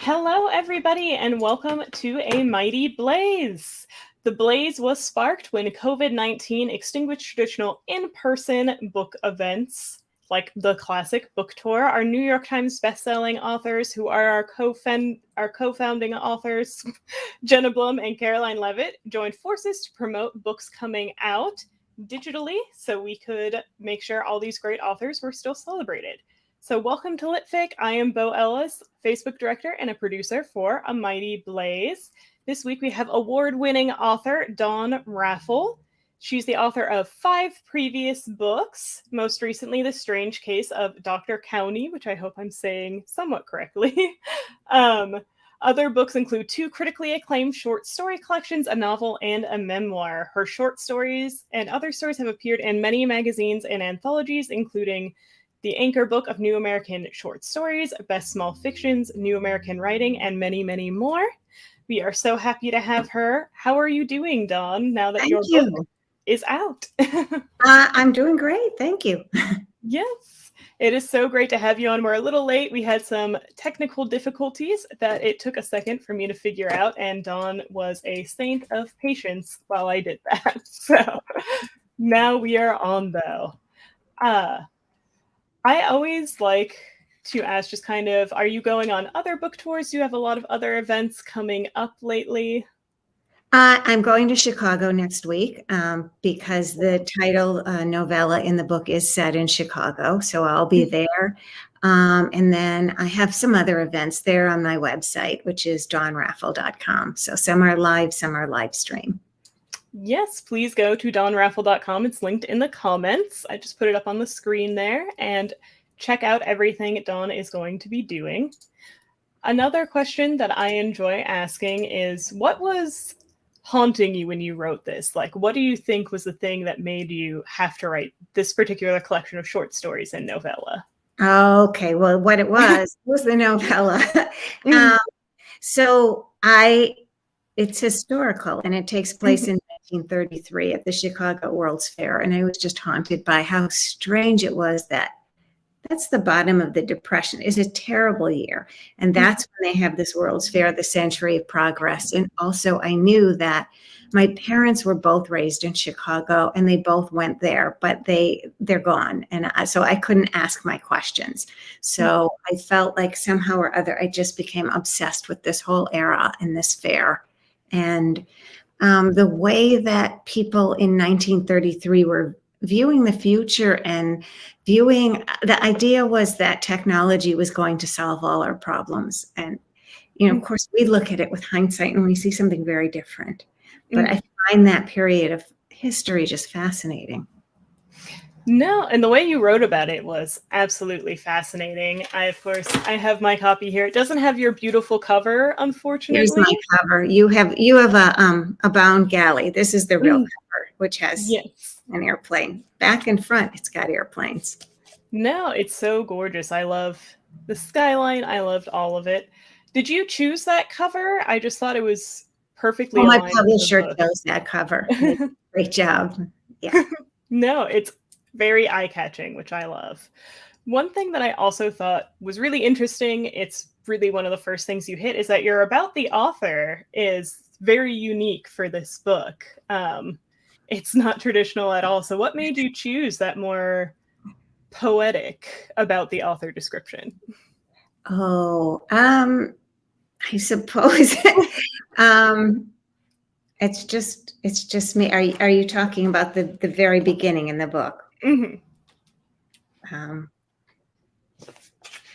Hello, everybody, and welcome to A Mighty Blaze. The blaze was sparked when COVID-19 extinguished traditional in-person book events, like the classic book tour. Our New York Times bestselling authors, who are our co-founding authors, Jenna Blum and Caroline Levitt, joined forces to promote books coming out digitally so we could make sure all these great authors were still celebrated. So welcome to Lit Fic. I am Bo Ellis, Facebook director and a producer for A Mighty Blaze. This week we have award-winning author Dawn Raffel. She's the author of 5 previous books, most recently The Strange Case of Dr. County, which I hope I'm saying somewhat correctly. Other books include 2 critically acclaimed short story collections, a novel, and a memoir. Her short stories and other stories have appeared in many magazines and anthologies, including the Anchor Book of New American Short Stories, Best Small Fictions, New American Writing, and many, many more. We are so happy to have her. How are you doing, Dawn, now that Thank your you. book is out? I'm doing great. Thank you. Yes, it is so great to have you on. We're a little late. We had some technical difficulties that it took a second for me to figure out, and Dawn was a saint of patience while I did that. So now we are on, though. I always like to ask just kind of, are you going on other book tours? Do you have a lot of other events coming up lately? I'm going to Chicago next week because the title novella in the book is set in Chicago. So I'll be there. And then I have some other events there on my website, which is dawnraffel.com. So some are live, some are live stream. Yes, please go to dawnraffel.com. It's linked in the comments. I just put it up on the screen there, and check out everything Dawn is going to be doing. Another question that I enjoy asking is, what was haunting you when you wrote this? Like, what do you think was the thing that made you have to write this particular collection of short stories and novella? Okay, well, what it was the novella. It's historical, and it takes place in 1933 at the Chicago World's Fair. And I was just haunted by how strange it was that that's the bottom of the Depression. It's a terrible year. And that's when they have this World's Fair, the Century of Progress. And also I knew that my parents were both raised in Chicago and they both went there, but they're gone. And so I couldn't ask my questions. So I felt like somehow or other, I just became obsessed with this whole era and this fair. And the way that people in 1933 were viewing the future and the idea was that technology was going to solve all our problems. And, of course, we look at it with hindsight and we see something very different. But I find that period of history just fascinating. No, and the way you wrote about it was absolutely fascinating. I have my copy here. It doesn't have your beautiful cover, unfortunately. Here's my cover. You have a bound galley. This is the real cover, which has an airplane. Back and front, it's got airplanes. No, it's so gorgeous. I love the skyline. I loved all of it. Did you choose that cover? I just thought it was perfectly aligned. My publisher chose that cover. Great job. Yeah. No, it's very eye-catching, which I love. One thing that I also thought was really interesting, it's really one of the first things you hit, is that your about the author is very unique for this book. It's not traditional at all. So what made you choose that more poetic about the author description? I suppose it's just me. Are you talking about the very beginning in the book?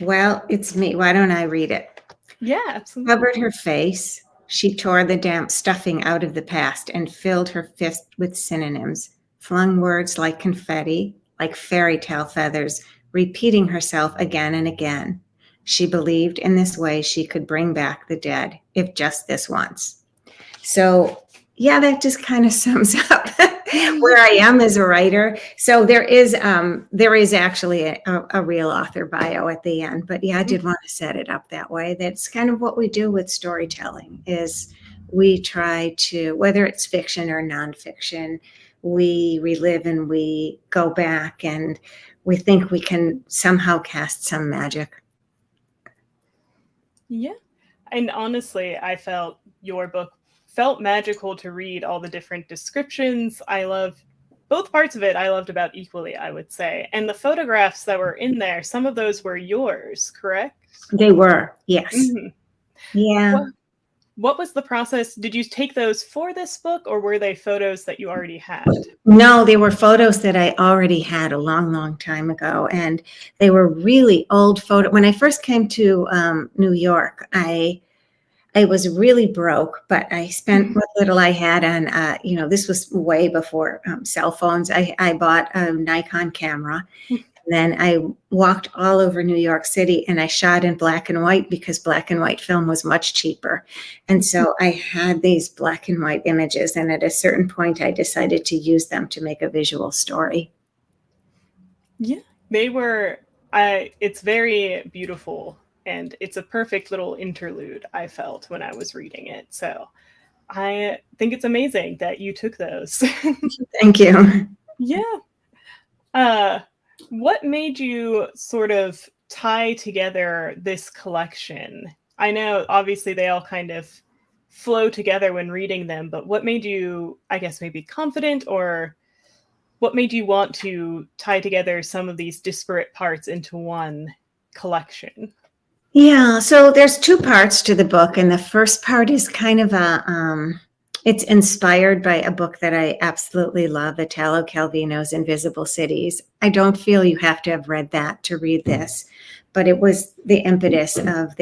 Well, it's me. Why don't I read it? Yeah, absolutely. Covered her face. She tore the damp stuffing out of the past and filled her fist with synonyms, flung words like confetti, like fairy tale feathers, repeating herself again and again. She believed in this way she could bring back the dead, if just this once. So, yeah, that just kind of sums up where I am as a writer. So there is actually a real author bio at the end, but yeah, I did want to set it up that way. That's kind of what we do with storytelling is we try to, whether it's fiction or nonfiction, we relive and we go back and we think we can somehow cast some magic. Yeah. And honestly, I felt your book felt magical to read. All the different descriptions. I love both parts of it. I loved about equally, I would say. And the photographs that were in there, some of those were yours, correct? They were, yes. Mm-hmm. Yeah. What was the process? Did you take those for this book, or were they photos that you already had? No, they were photos that I already had a long, long time ago. And they were really old photos. When I first came to New York, I was really broke, but I spent what little I had on, this was way before cell phones. I bought a Nikon camera. Then I walked all over New York City and I shot in black and white because black and white film was much cheaper. And so I had these black and white images. And at a certain point, I decided to use them to make a visual story. Yeah, they were, it's very beautiful. And it's a perfect little interlude, I felt, when I was reading it. So I think it's amazing that you took those. Thank you. Yeah. What made you sort of tie together this collection? I know, obviously, they all kind of flow together when reading them, but what made you, I guess, maybe confident, or what made you want to tie together some of these disparate parts into one collection? Yeah, so there's two parts to the book, and the first part is kind of it's inspired by a book that I absolutely love, Italo Calvino's Invisible Cities. I don't feel you have to have read that to read this, but it was the impetus of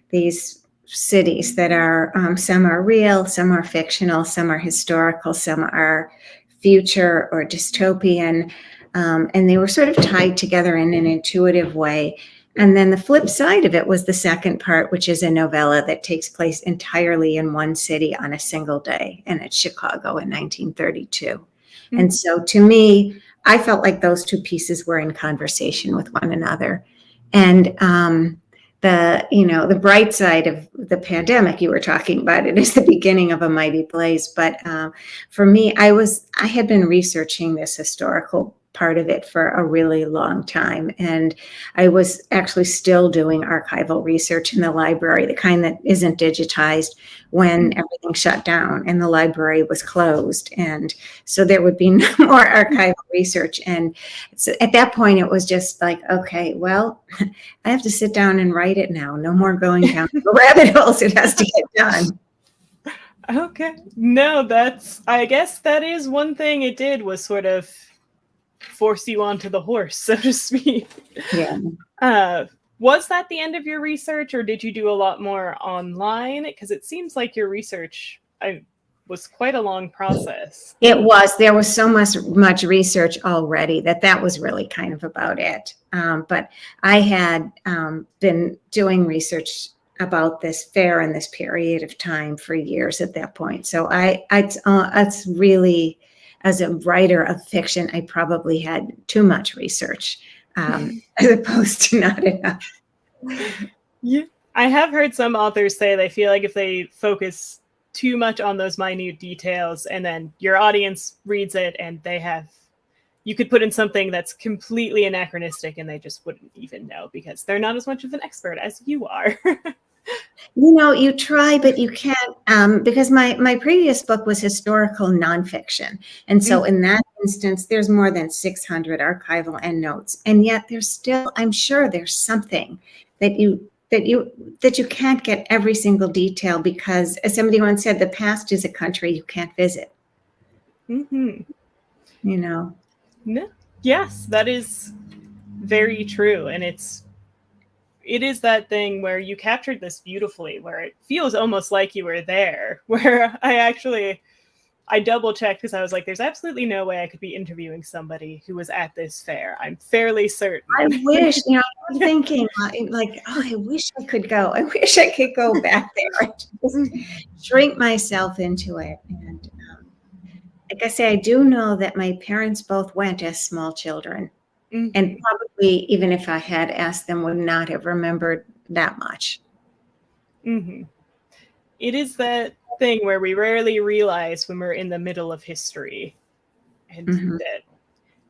these cities that are, some are real, some are fictional, some are historical, some are future or dystopian, and they were sort of tied together in an intuitive way. And then the flip side of it was the second part, which is a novella that takes place entirely in one city on a single day, and it's Chicago in 1932. Mm-hmm. And so to me, I felt like those two pieces were in conversation with one another. And the bright side of the pandemic, you were talking about it, is the beginning of a mighty blaze. But for me, I had been researching this historical part of it for a really long time. And I was actually still doing archival research in the library, the kind that isn't digitized, when everything shut down and the library was closed. And so there would be no more archival research. And so at that point, it was just like, okay, well, I have to sit down and write it now. No more going down the rabbit holes. It has to get done. Okay. No, I guess that is one thing it did, was sort of force you onto the horse, so to speak. Yeah. Was that the end of your research, or did you do a lot more online? Because it seems like your research was quite a long process. It was. There was so much research already that was really kind of about it. But I had been doing research about this fair and this period of time for years at that point. So it's really, as a writer of fiction, I probably had too much research as opposed to not enough. Yeah, I have heard some authors say they feel like if they focus too much on those minute details and then your audience reads it and you could put in something that's completely anachronistic and they just wouldn't even know because they're not as much of an expert as you are. You try, but you can't, because my previous book was historical nonfiction. And so in that instance, there's more than 600 archival endnotes. And yet I'm sure there's something that you can't get every single detail because, as somebody once said, the past is a country you can't visit. Mm-hmm. No. Yes, that is very true. And it is that thing where you captured this beautifully, where it feels almost like you were there, where I double checked because I was like, there's absolutely no way I could be interviewing somebody who was at this fair. I'm fairly certain. I wish, I'm thinking like, oh, I wish I could go. I wish I could go back there. Just shrink myself into it. And like I say, I do know that my parents both went as small children. Mm-hmm. And probably, even if I had asked them, would not have remembered that much. Mm-hmm. It is that thing where we rarely realize when we're in the middle of history, and that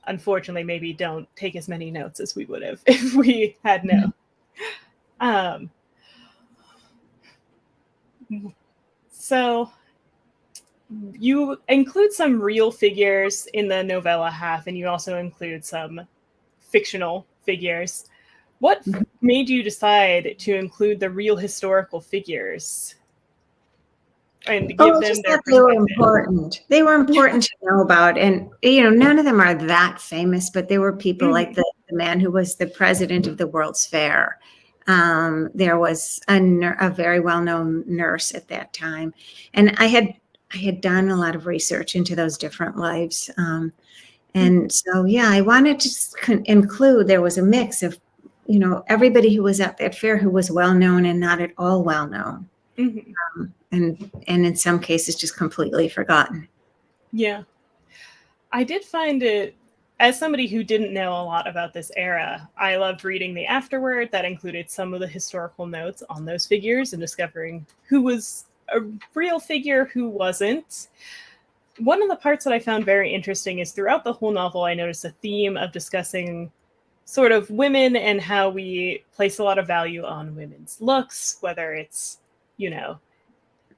unfortunately maybe don't take as many notes as we would have if we had known. So you include some real figures in the novella half, and you also include some fictional figures. What made you decide to include the real historical figures and give I them just their thought they were perspective? important. They were important to know about. And, none of them are that famous, but there were people like the man who was the president of the World's Fair. There was a very well-known nurse at that time. And I had done a lot of research into those different lives. And so, yeah, I wanted to include, there was a mix of, everybody who was at that fair who was well-known and not at all well-known. And in some cases just completely forgotten. Yeah. I did find it, as somebody who didn't know a lot about this era, I loved reading the afterword that included some of the historical notes on those figures and discovering who was a real figure, who wasn't. One of the parts that I found very interesting is throughout the whole novel, I noticed a theme of discussing sort of women and how we place a lot of value on women's looks, whether it's,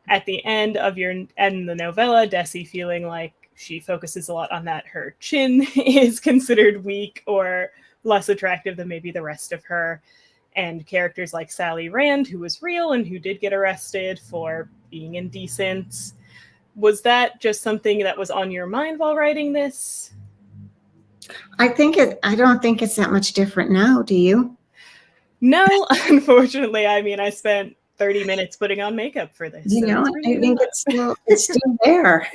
at the end of the novella, Desi feeling like she focuses a lot on that her chin is considered weak or less attractive than maybe the rest of her. And characters like Sally Rand, who was real and who did get arrested for being indecent. Was that just something that was on your mind while writing this? I don't think it's that much different now. Do you? No, unfortunately. I mean, I spent 30 minutes putting on makeup for this. I think it's still there.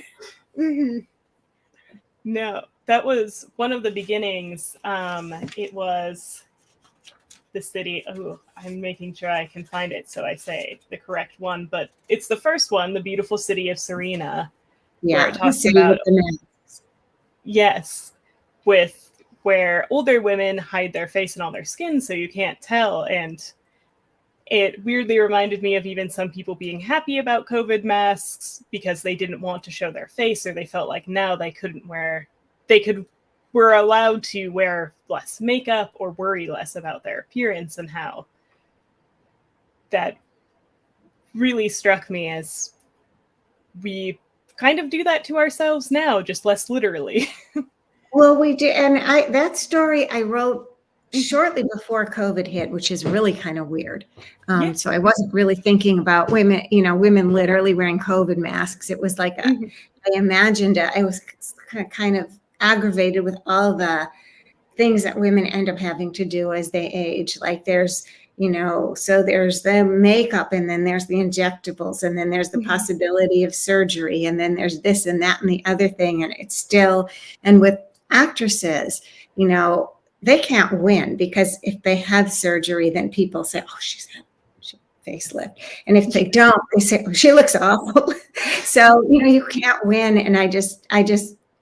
No, that was one of the beginnings. It was the city. Oh, I'm making sure I can find it so I say the correct one, but it's the first one, the beautiful city of Serena. Yeah, where it talks about where older women hide their face and all their skin so you can't tell. And it weirdly reminded me of even some people being happy about COVID masks because they didn't want to show their face, or they felt like now were allowed to wear less makeup or worry less about their appearance, and how that really struck me as we kind of do that to ourselves now, just less literally. Well, we do. And that story I wrote shortly before COVID hit, which is really kind of weird. So I wasn't really thinking about women literally wearing COVID masks. It was like I imagined it. I was kind of aggravated with all the things that women end up having to do as they age. Like there's, so there's the makeup, and then there's the injectables, and then there's the possibility of surgery, and then there's this and that and the other thing. And it's still, and with actresses, they can't win, because if they have surgery, then people say, oh, she's had facelift. And if they don't, they say, oh, she looks awful. So, you can't win. And I just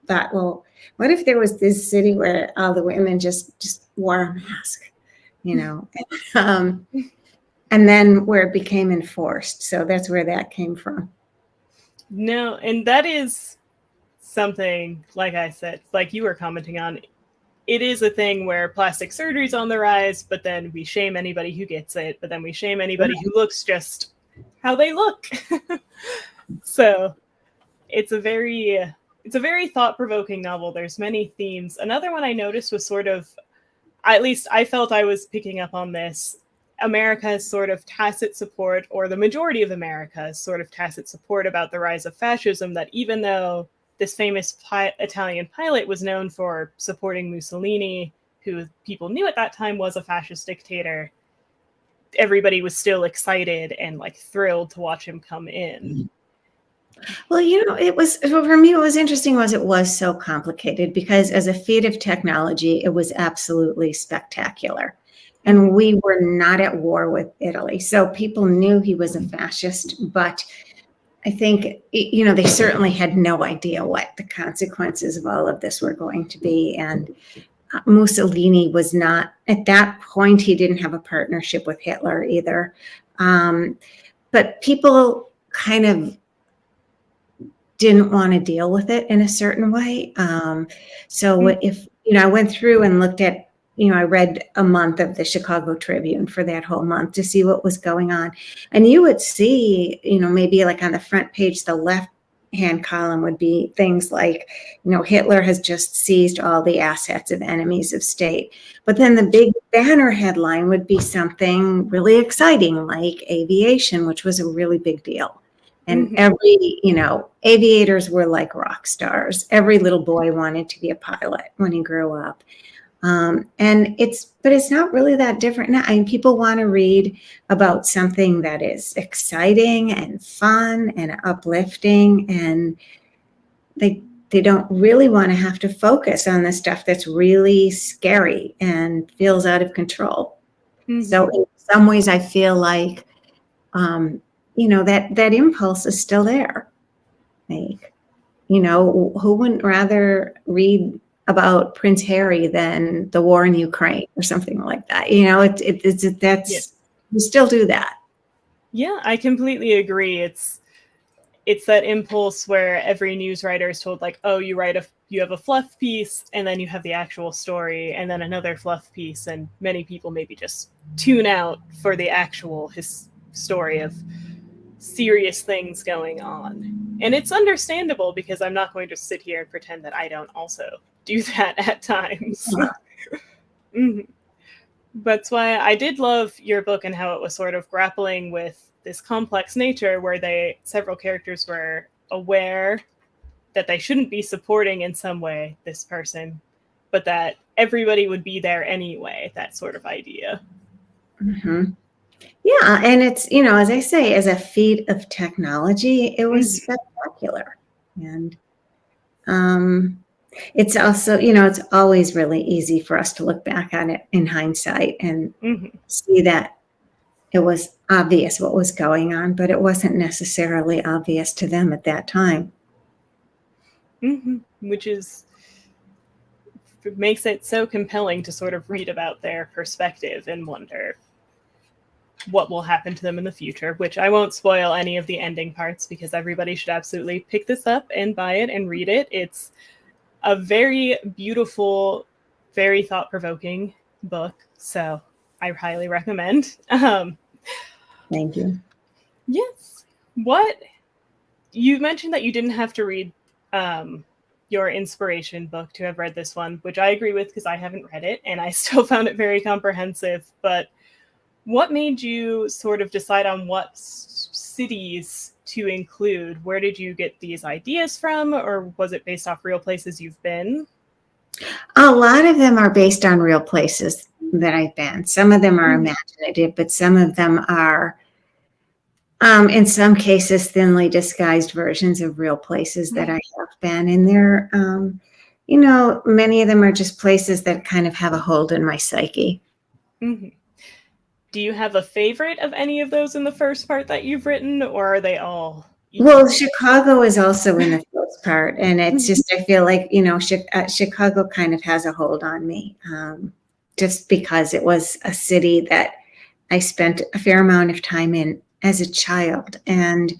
thought, well, what if there was this city where all the women just wore a mask, and then where it became enforced. So that's where that came from. No, and that is something, like I said, like you were commenting on, it is a thing where plastic surgery is on the rise, but then we shame anybody who gets it, but then we shame anybody who looks just how they look. So it's a very thought-provoking novel. There's many themes. Another one I noticed was sort of, at least I felt I was picking up on this, America's sort of tacit support, or the majority of America's sort of tacit support about the rise of fascism, that even though this famous Italian pilot was known for supporting Mussolini, who people knew at that time was a fascist dictator, everybody was still excited and like thrilled to watch him come in. Well, it was, for me, what was interesting was it was so complicated, because as a feat of technology, it was absolutely spectacular. And we were not at war with Italy. So people knew he was a fascist, but I think, they certainly had no idea what the consequences of all of this were going to be. And Mussolini was not, at that point, he didn't have a partnership with Hitler either. But people kind of didn't want to deal with it in a certain way. So if, I went through and looked at I read a month of the Chicago Tribune for that whole month to see what was going on. And you would see, maybe like on the front page, the left-hand column would be things like, Hitler has just seized all the assets of enemies of state. But then the big banner headline would be something really exciting, like aviation, which was a really big deal. And every, aviators were like rock stars. Every little boy wanted to be a pilot when he grew up. But it's not really that different now. I mean, people want to read about something that is exciting and fun and uplifting, and they don't really want to have to focus on the stuff that's really scary and feels out of control. So in some ways, I feel like, that impulse is still there. Like, who wouldn't rather read about Prince Harry than the war in Ukraine or something like that? We still do that. Yeah, I completely agree. It's that impulse where every news writer is told, like, oh, you have a fluff piece, and then you have the actual story, and then another fluff piece, and many people maybe just tune out for the actual story of serious things going on. And it's understandable, because I'm not going to sit here and pretend that I don't also do that at times. That's why I did love your book and how it was sort of grappling with this complex nature where several characters were aware that they shouldn't be supporting in some way this person, but that everybody would be there anyway, that sort of idea. Yeah, and it's, as I say, as a feat of technology, it was spectacular. And it's also, it's always really easy for us to look back on it in hindsight and see that it was obvious what was going on, but it wasn't necessarily obvious to them at that time. Which makes it so compelling to sort of read about their perspective and wonder what will happen to them in the future, which I won't spoil any of the ending parts, because everybody should absolutely pick this up and buy it and read it. It's a very beautiful, very thought-provoking book, so I highly recommend. Thank you. Yes. You mentioned that you didn't have to read your inspiration book to have read this one, which I agree with, because I haven't read it and I still found it very comprehensive. But what made you sort of decide on what cities to include? Where did you get these ideas from, or was it based off real places you've been? A lot of them are based on real places that I've been. Some of them are imaginative, but some of them are, in some cases, thinly disguised versions of real places that I have been. And they're, many of them are just places that kind of have a hold in my psyche. Do you have a favorite of any of those in the first part that you've written, or are they all equal? Well, Chicago is also in the first part, and it's just, I feel like, Chicago kind of has a hold on me, just because it was a city that I spent a fair amount of time in as a child. And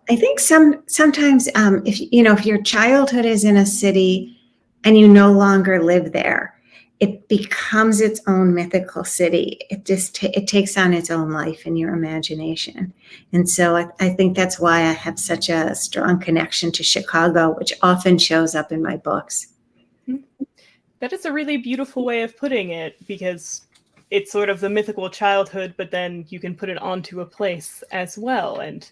I think sometimes if your childhood is in a city and you no longer live there, it becomes its own mythical city. It just it takes on its own life in your imagination. And so I think that's why I have such a strong connection to Chicago, which often shows up in my books. That is a really beautiful way of putting it, because it's sort of the mythical childhood, but then you can put it onto a place as well. And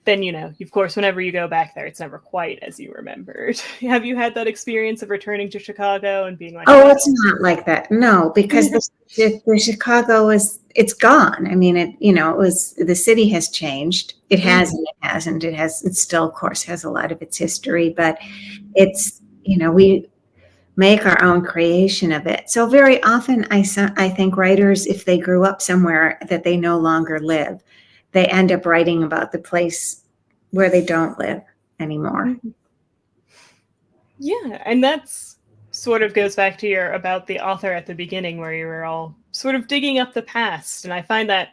then, of course, whenever you go back there, it's never quite as you remembered. Have you had that experience of returning to Chicago and being like, oh, it's not like that. No, because the Chicago it's gone. I mean, the city has changed. It has and it hasn't. It still, of course, has a lot of its history, but it's, we make our own creation of it. So very often I think writers, if they grew up somewhere that they no longer live, they end up writing about the place where they don't live anymore. Yeah, and that's sort of goes back to your about the author at the beginning, where you were all sort of digging up the past. And I find that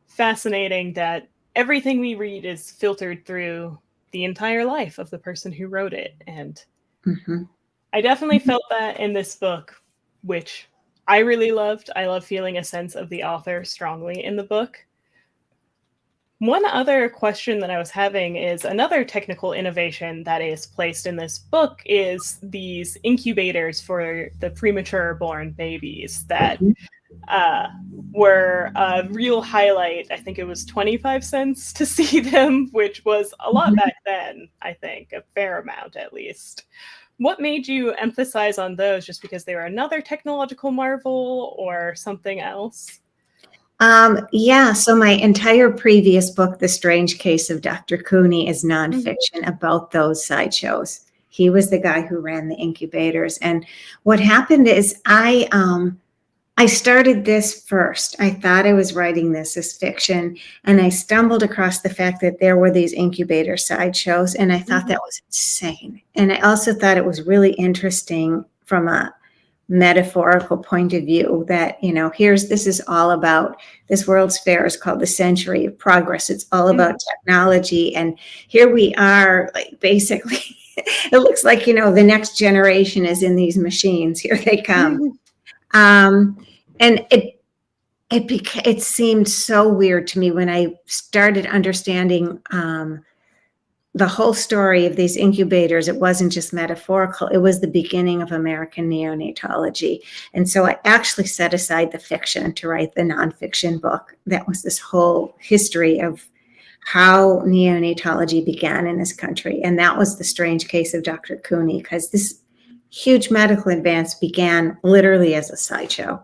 fascinating, that everything we read is filtered through the entire life of the person who wrote it. And I definitely felt that in this book, which I really loved. I love feeling a sense of the author strongly in the book. One other question that I was having is another technical innovation that is placed in this book is these incubators for the premature born babies that were a real highlight. I think it was 25 cents to see them, which was a lot back then, I think, a fair amount at least. What made you emphasize on those, just because they were another technological marvel or something else? Yeah, so my entire previous book, The Strange Case of Dr. Cooney, is nonfiction about those sideshows. He was the guy who ran the incubators. And what happened is I started this first. I thought I was writing this as fiction, and I stumbled across the fact that there were these incubator sideshows, and I thought that was insane. And I also thought it was really interesting from a metaphorical point of view that, you know, this is all about, this World's Fair is called the Century of Progress. It's all about technology. And here we are, like, basically, it looks like, you know, the next generation is in these machines. Here they come. And it seemed so weird to me when I started understanding the whole story of these incubators. It wasn't just metaphorical. It was the beginning of American neonatology. And so I actually set aside the fiction to write the nonfiction book. That was this whole history of how neonatology began in this country. And that was The Strange Case of Dr. Cooney, because this huge medical advance began literally as a sideshow.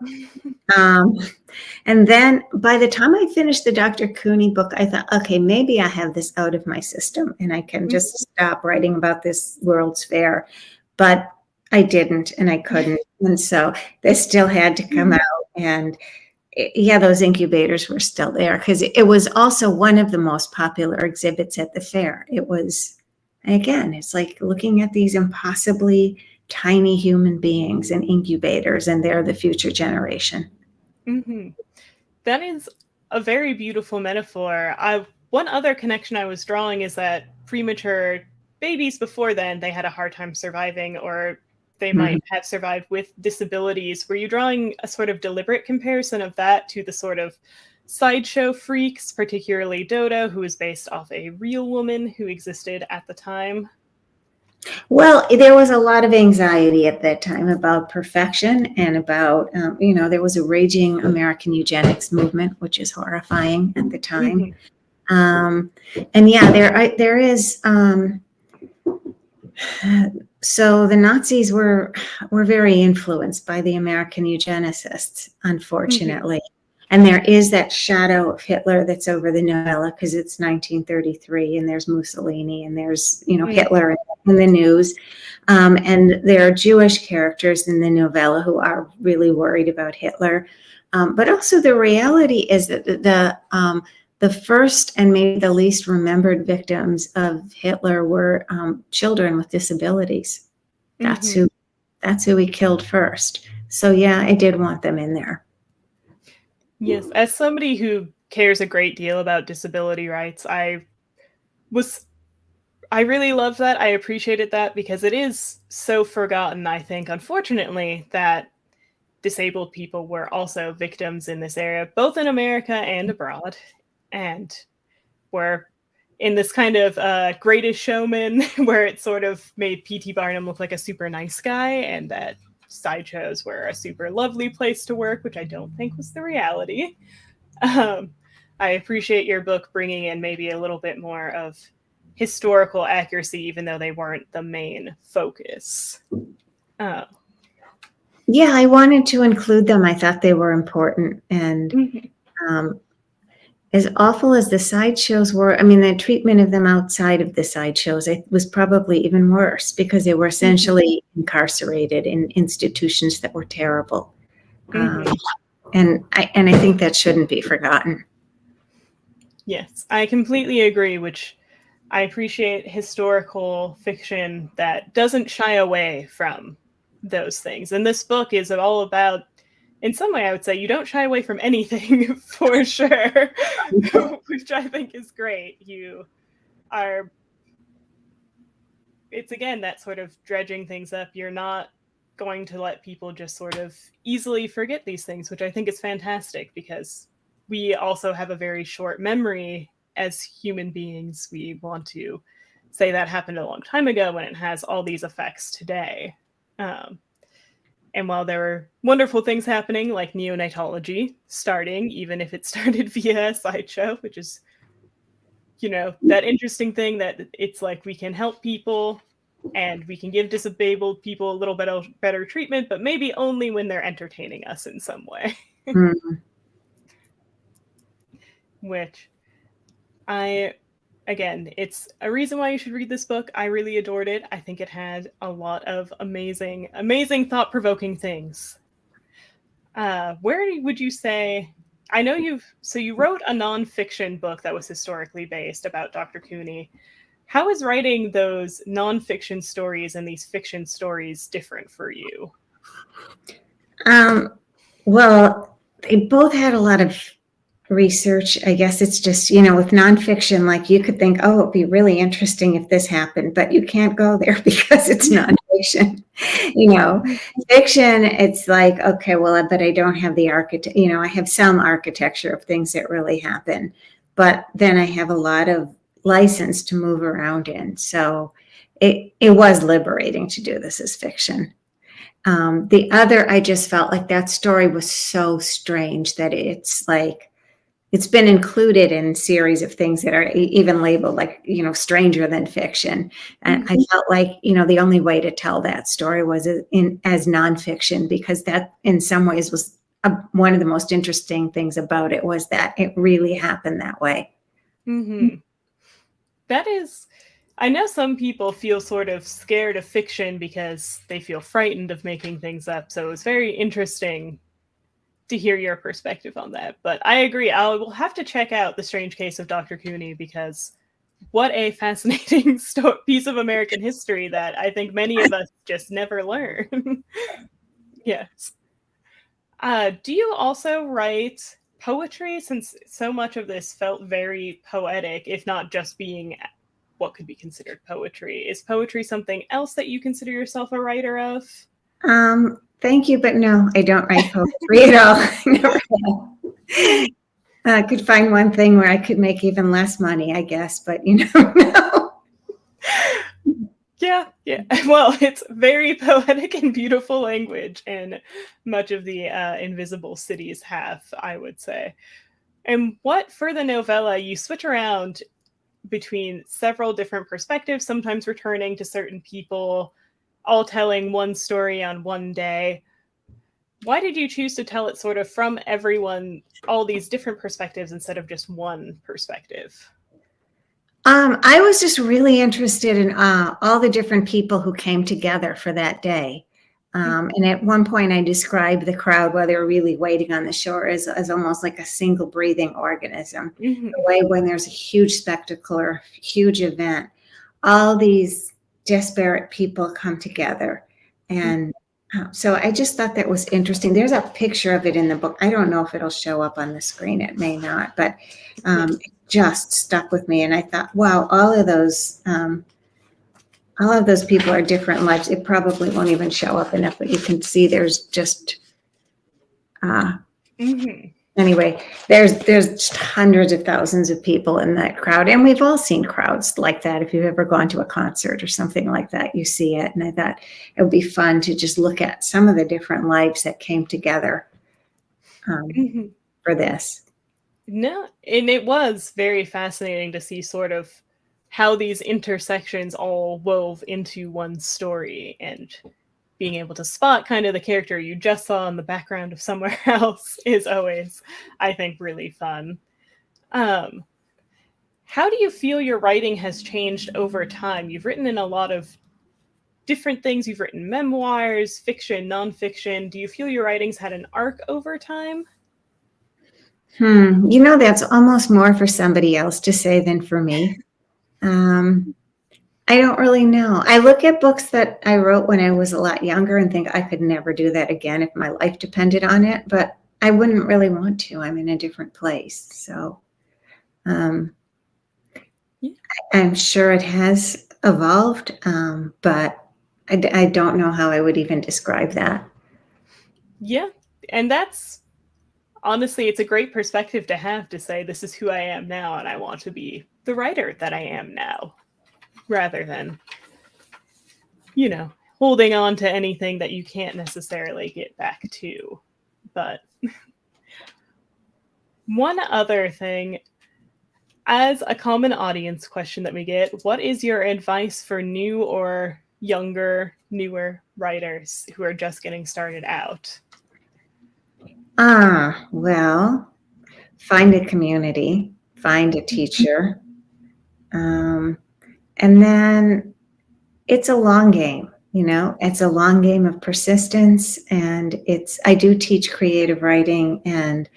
And then by the time I finished the Dr. Cooney book, I thought, okay, maybe I have this out of my system and I can just stop writing about this World's Fair. But I didn't, and I couldn't. And so this still had to come out. And yeah, those incubators were still there, because it was also one of the most popular exhibits at the fair. It was, again, it's like looking at these impossibly tiny human beings in incubators, and they're the future generation. That is a very beautiful metaphor. One other connection I was drawing is that premature babies before then, they had a hard time surviving, or they might have survived with disabilities. Were you drawing a sort of deliberate comparison of that to the sort of sideshow freaks, particularly Dodo, who was based off a real woman who existed at the time? Well, there was a lot of anxiety at that time about perfection and about, you know, there was a raging American eugenics movement, which is horrifying at the time. And yeah, there is. So the Nazis were very influenced by the American eugenicists, unfortunately. And there is that shadow of Hitler that's over the novella, because it's 1933 and there's Mussolini and there's, you know, Hitler in the news. And there are Jewish characters in the novella who are really worried about Hitler. But also the reality is that the first and maybe the least remembered victims of Hitler were children with disabilities. That's who he killed first. So yeah, I did want them in there. Yes, as somebody who cares a great deal about disability rights, I really love that. I appreciated that, because it is so forgotten, I think, unfortunately, that disabled people were also victims in this area, both in America and abroad, and were in this kind of Greatest Showman, where it sort of made P.T. Barnum look like a super nice guy, and that sideshows were a super lovely place to work, which I don't think was the reality. I appreciate your book bringing in maybe a little bit more of historical accuracy, even though they weren't the main focus. Yeah, I wanted to include them. I thought they were important. And as awful as the sideshows were, I mean, the treatment of them outside of the sideshows, it was probably even worse, because they were essentially incarcerated in institutions that were terrible. And I think that shouldn't be forgotten. Yes, I completely agree, which I appreciate historical fiction that doesn't shy away from those things. And this book is all about, in some way, I would say you don't shy away from anything for sure, which I think is great. It's again that sort of dredging things up. You're not going to let people just sort of easily forget these things, which I think is fantastic because we also have a very short memory as human beings. We want to say that happened a long time ago when it has all these effects today. And while there were wonderful things happening, like neonatology starting, even if it started via a sideshow, which is, you know, that interesting thing that it's like we can help people and we can give disabled people a little bit better treatment, but maybe only when they're entertaining us in some way. Which again, it's a reason why you should read this book. I really adored it. I think it had a lot of amazing, amazing, thought-provoking things. Where would you say, I know you wrote a nonfiction book that was historically based about Dr. Cooney. How is writing those nonfiction stories and these fiction stories different for you? Well, they both had a lot of research. I guess it's just, you know, with nonfiction, like you could think, oh, it'd be really interesting if this happened, but you can't go there because it's nonfiction. You know, fiction, it's like, okay, well, but I don't have the you know, I have some architecture of things that really happen, but then I have a lot of license to move around in. So it was liberating to do this as fiction. The other, I just felt like that story was so strange that it's like, it's been included in series of things that are even labeled like, you know, stranger than fiction. And I felt like, you know, the only way to tell that story was as nonfiction, because that in some ways was one of the most interesting things about it, was that it really happened that way. That is, I know some people feel sort of scared of fiction because they feel frightened of making things up. So it's very interesting to hear your perspective on that. But I agree. I will have to check out The Strange Case of Dr. Cooney, because what a fascinating piece of American history that I think many of us just never learn. Yes. Do you also write poetry, since so much of this felt very poetic, if not just being what could be considered poetry? Is poetry something else that you consider yourself a writer of? Thank you, but no, I don't write poetry at all. Never have. I could find one thing where I could make even less money, I guess, but you know, no. Yeah. Well, it's very poetic and beautiful language, and much of the invisible cities have, I would say. And what, for the novella, you switch around between several different perspectives, sometimes returning to certain people, all telling one story on one day. Why did you choose to tell it sort of from everyone, all these different perspectives, instead of just one perspective? I was just really interested in all the different people who came together for that day. And at one point I described the crowd while they were really waiting on the shore as almost like a single breathing organism. The way when there's a huge spectacle or huge event, all these disparate people come together. And so I just thought that was interesting. There's a picture of it in the book. I don't know if it'll show up on the screen. It may not, but it just stuck with me. And I thought, wow, all of those people are different lives. It probably won't even show up enough, but you can see there's just, anyway, there's just hundreds of thousands of people in that crowd. And we've all seen crowds like that. If you've ever gone to a concert or something like that, you see it. And I thought it would be fun to just look at some of the different lives that came together for this. No, and it was very fascinating to see sort of how these intersections all wove into one story, and being able to spot kind of the character you just saw in the background of somewhere else is always, I think, really fun. How do you feel your writing has changed over time? You've written in a lot of different things. You've written memoirs, fiction, nonfiction. Do you feel your writings had an arc over time? You know, that's almost more for somebody else to say than for me. I don't really know. I look at books that I wrote when I was a lot younger and think I could never do that again if my life depended on it, but I wouldn't really want to. I'm in a different place. So I'm sure it has evolved, but I don't know how I would even describe that. Yeah. And that's honestly, it's a great perspective to have, to say, this is who I am now, and I want to be the writer that I am now, rather than, holding on to anything that you can't necessarily get back to. But one other thing, as a common audience question that we get, what is your advice for new or younger, newer writers who are just getting started out? Well, find a community, find a teacher. And then it's a long game, it's a long game of persistence. And I do teach creative writing. And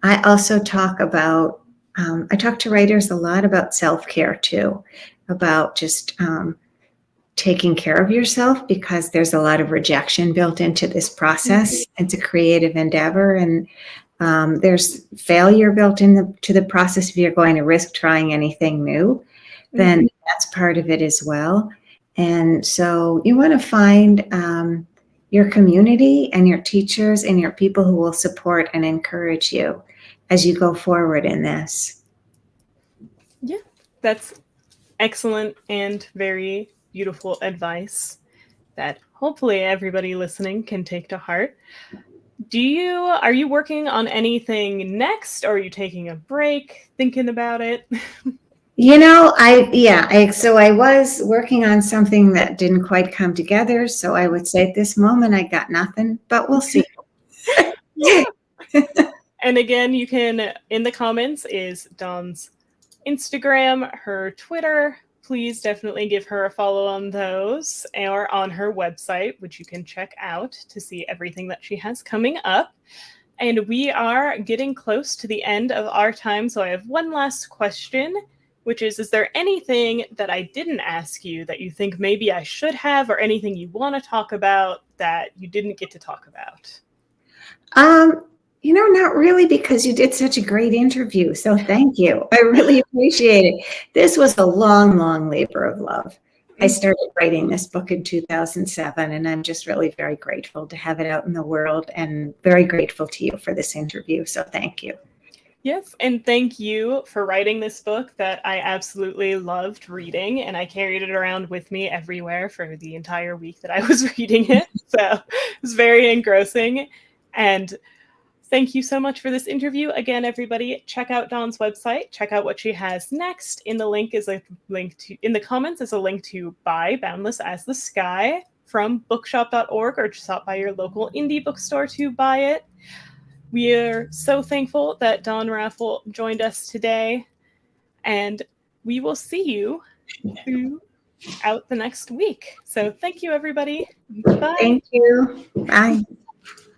I also talk about, I talk to writers a lot about self-care too, about just taking care of yourself, because there's a lot of rejection built into this process. It's a creative endeavor, and there's failure built into the process. If you're going to risk trying anything new, then that's part of it as well. And so you want to find your community and your teachers and your people who will support and encourage you as you go forward in this. Yeah, that's excellent and very beautiful advice that hopefully everybody listening can take to heart. Are you working on anything next, or are you taking a break, thinking about it? So I was working on something that didn't quite come together. So I would say at this moment, I got nothing, but we'll see. Yeah. And again, you can, in the comments is Dawn's Instagram, her Twitter. Please definitely give her a follow on those, or on her website, which you can check out to see everything that she has coming up. And we are getting close to the end of our time, so I have one last question, which is there anything that I didn't ask you that you think maybe I should have, or anything you want to talk about that you didn't get to talk about? Not really, because you did such a great interview. So thank you. I really appreciate it. This was a long, long labor of love. I started writing this book in 2007, and I'm just really very grateful to have it out in the world, and very grateful to you for this interview. So thank you. Yes, and thank you for writing this book that I absolutely loved reading, and I carried it around with me everywhere for the entire week that I was reading it. So it was very engrossing. And thank you so much for this interview. Again, everybody, check out Dawn's website. Check out what she has next. In the comments is a link to buy Boundless as the Sky from bookshop.org, or just stop by your local indie bookstore to buy it. We are so thankful that Dawn Raffel joined us today, and we will see you throughout the next week. So thank you, everybody. Bye. Thank you. Bye.